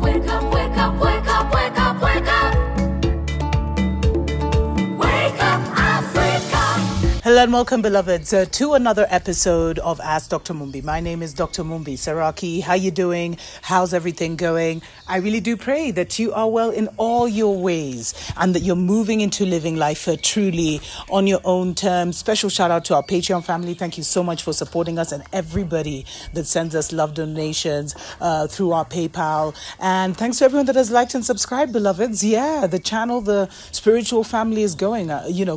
Wake up, wake up, wake up, wake up, wake up. Wake up, Africa. Hello and welcome, beloveds, to another episode of Ask Dr. Mumbi. My name is Dr. Mumbi Saraki. How you doing? How's everything going? I really do pray that you are well in all your ways and that you're moving into living life truly on your own terms. Special shout out to our Patreon family. Thank you so much for supporting us and everybody that sends us love donations through our PayPal. And thanks to everyone that has liked and subscribed, beloveds. Yeah, the channel, the spiritual family is going,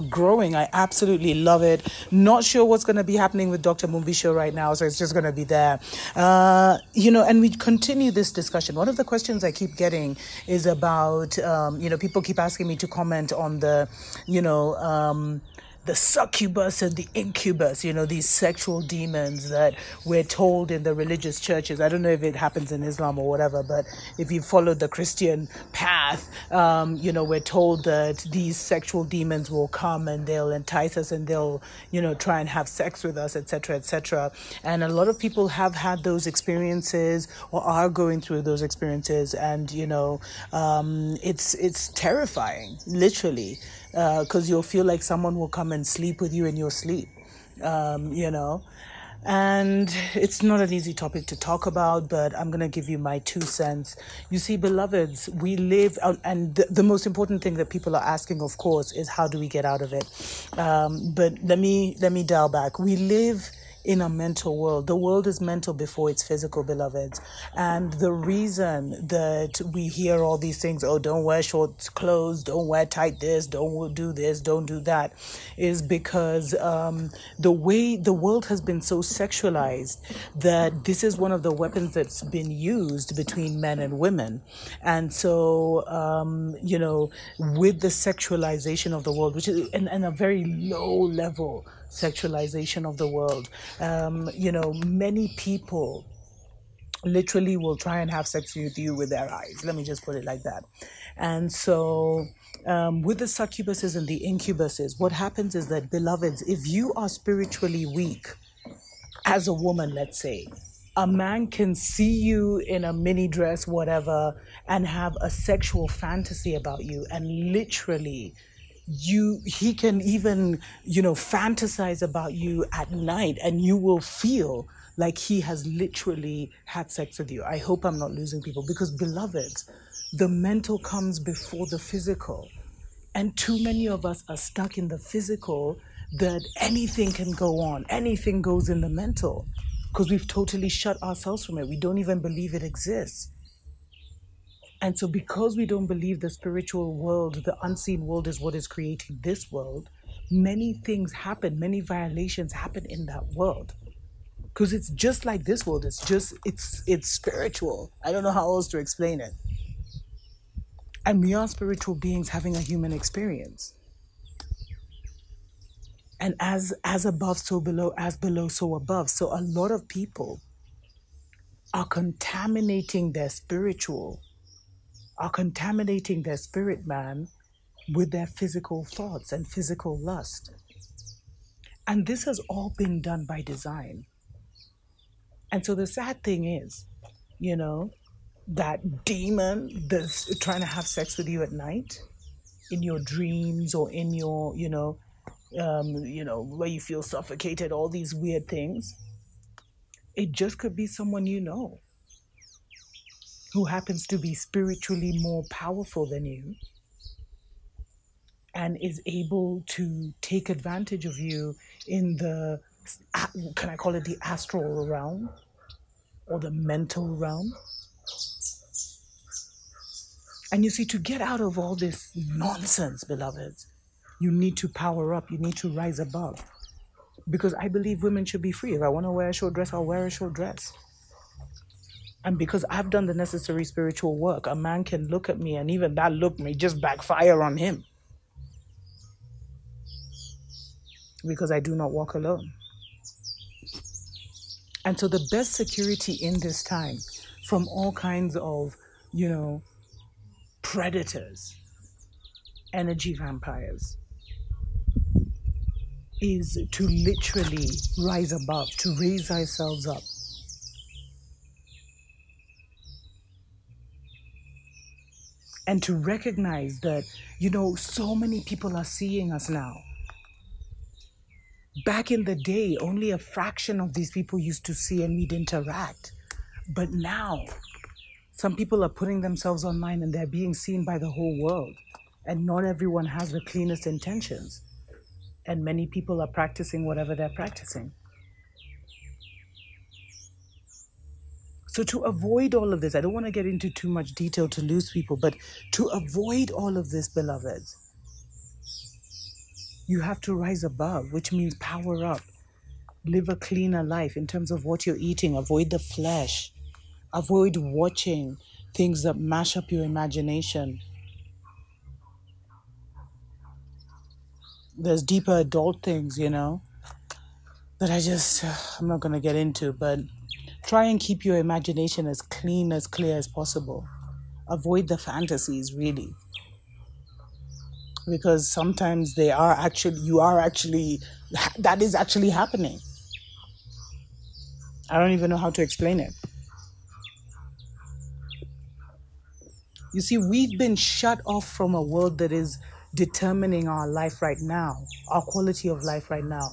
growing. I absolutely love it. Not sure what's going to be happening with Dr. Mumbi show right now, so it's just going to be there. And we continue this discussion. One of the questions I keep getting is about, people keep asking me to comment on the succubus and the incubus, these sexual demons that we're told in the religious churches. I don't know if it happens in Islam or whatever, but if you follow the Christian path, we're told that these sexual demons will come and they'll entice us and they'll, try and have sex with us, etc., etc. And a lot of people have had those experiences or are going through those experiences. And, it's terrifying, literally. Because you'll feel like someone will come and sleep with you in your sleep, and it's not an easy topic to talk about, but I'm going to give you my 2 cents. You see, beloveds, we live, and the most important thing that people are asking, of course, is how do we get out of it? But let me dial back. We live in a mental world. The world is mental before it's physical, beloveds. And the reason that we hear all these things, don't wear short clothes, don't wear tight this, don't do this, don't do that, is because the way the world has been so sexualized that this is one of the weapons that's been used between men and women. And so, with the sexualization of the world, which is and a very low level sexualization of the world, many people literally will try and have sex with you with their eyes. Let me just put it like that. And so with the succubuses and the incubuses, what happens is that, beloveds, if you are spiritually weak as a woman, let's say, a man can see you in a mini dress, whatever, and have a sexual fantasy about you, and literally he can even, fantasize about you at night, and you will feel like he has literally had sex with you. I hope I'm not losing people, because, beloveds, the mental comes before the physical. And too many of us are stuck in the physical that anything can go on. Anything goes in the mental, because we've totally shut ourselves from it. We don't even believe it exists. And so because we don't believe the spiritual world, the unseen world is what is creating this world, many things happen, many violations happen in that world. Because it's just like this world. It's spiritual. I don't know how else to explain it. And we are spiritual beings having a human experience. And as above, so below, as below, so above. So a lot of people are contaminating their spirit man with their physical thoughts and physical lust. And this has all been done by design. And so the sad thing is, that demon that's trying to have sex with you at night, in your dreams or in your, where you feel suffocated, all these weird things, it just could be someone who happens to be spiritually more powerful than you and is able to take advantage of you in the, can I call it the astral realm or the mental realm? And you see, to get out of all this nonsense, beloveds, you need to power up, you need to rise above. Because I believe women should be free. If I want to wear a short dress, I'll wear a short dress. And because I've done the necessary spiritual work, a man can look at me and even that look may just backfire on him. Because I do not walk alone. And so the best security in this time from all kinds of, predators, energy vampires, is to literally rise above, to raise ourselves up. and to recognize that, so many people are seeing us now. Back in the day, only a fraction of these people used to see and we'd interact. But now, some people are putting themselves online and they're being seen by the whole world. And not everyone has the cleanest intentions. And many people are practicing whatever they're practicing. So to avoid all of this, I don't want to get into too much detail to lose people, but to avoid all of this, beloveds, you have to rise above, which means power up. Live a cleaner life in terms of what you're eating. Avoid the flesh. Avoid watching things that mash up your imagination. There's deeper adult things, that I'm not going to get into, but try and keep your imagination as clean, as clear as possible. Avoid the fantasies, really. Because sometimes that is actually happening. I don't even know how to explain it. You see, we've been shut off from a world that is determining our life right now, our quality of life right now.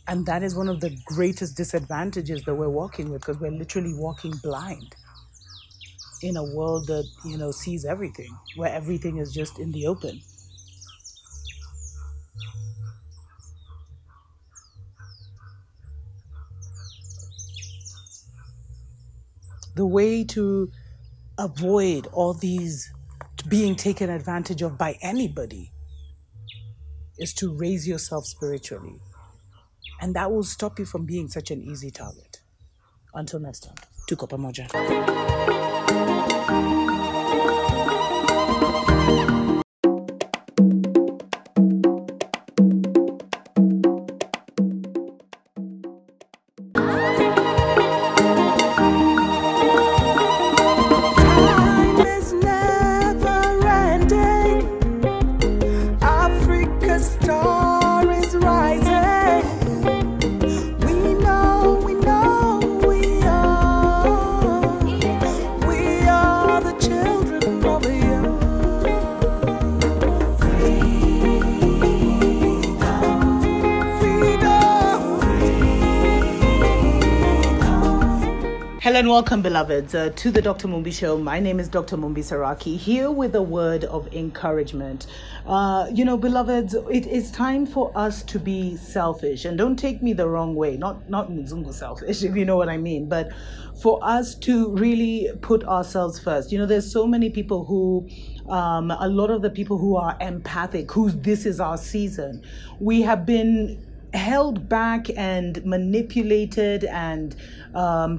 And that is one of the greatest disadvantages that we're walking with, because we're literally walking blind in a world that, sees everything, where everything is just in the open. The way to avoid all these being taken advantage of by anybody is to raise yourself spiritually. And that will stop you from being such an easy target. Until next time, tuko pamoja. Hello and welcome, beloveds, to the Dr. Mumbi Show. My name is Dr. Mumbi Saraki, here with a word of encouragement. Beloveds, it is time for us to be selfish. And don't take me the wrong way, not Mzungu selfish, if you know what I mean, but for us to really put ourselves first. There's so many people who, a lot of the people who are empathic, this is our season. We have been held back and manipulated and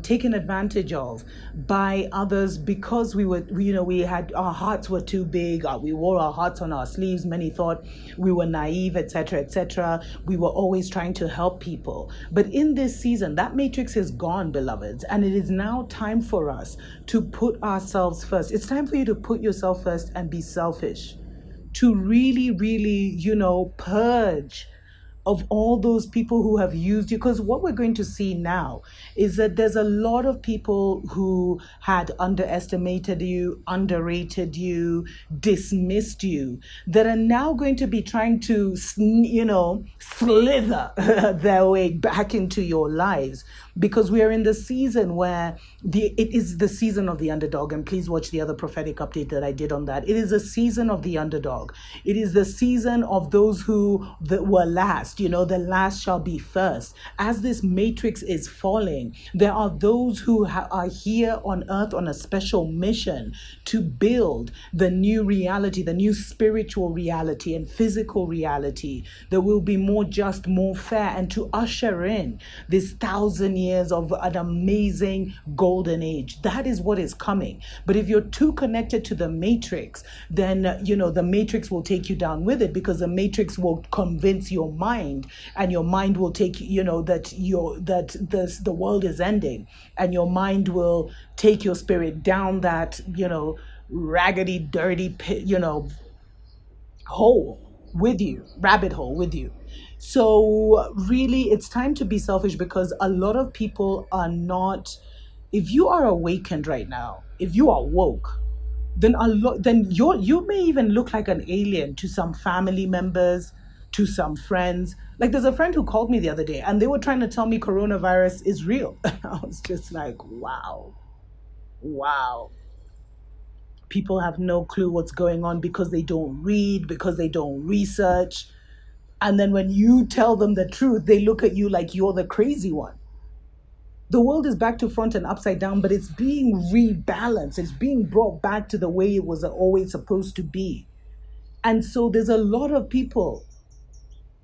taken advantage of by others because we had our hearts were too big. We wore our hearts on our sleeves. Many thought we were naive, etc., etc. We were always trying to help people. But in this season, that matrix is gone, beloveds, and it is now time for us to put ourselves first. It's time for you to put yourself first and be selfish, to really, really, purge of all those people who have used you. Because what we're going to see now is that there's a lot of people who had underestimated you, underrated you, dismissed you, that are now going to be trying to, slither their way back into your lives. Because we are in the season where it is the season of the underdog. And please watch the other prophetic update that I did on that. It is the season of the underdog. It is the season of those who were last. The last shall be first. As this matrix is falling, there are those who are here on earth on a special mission to build the new reality, the new spiritual reality and physical reality that will be more just, more fair, and to usher in this 1,000 years of an amazing golden age. That is what is coming. But if you're too connected to the matrix, then the matrix will take you down with it, because the matrix will convince your mind, and your mind will take the world is ending, and your mind will take your spirit down that raggedy, dirty pit, hole with you, rabbit hole with you. So really, it's time to be selfish, because a lot of people are not if you are awakened right now, if you are woke, then you may even look like an alien to some family members, to some friends. Like there's a friend who called me the other day and they were trying to tell me coronavirus is real. I was just like, wow. People have no clue what's going on because they don't read, because they don't research. And then when you tell them the truth, they look at you like you're the crazy one. The world is back to front and upside down, but it's being rebalanced. It's being brought back to the way it was always supposed to be. And so there's a lot of people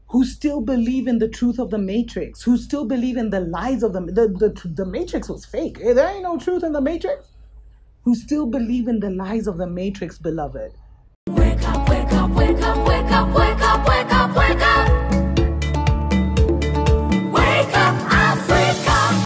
who still believe in the truth of the Matrix, who still believe in the lies of the Matrix was fake. There ain't no truth in the Matrix. Who still believe in the lies of the Matrix, beloved. Wake up, wake up, wake up, wake up, wake up, wake up, wake up.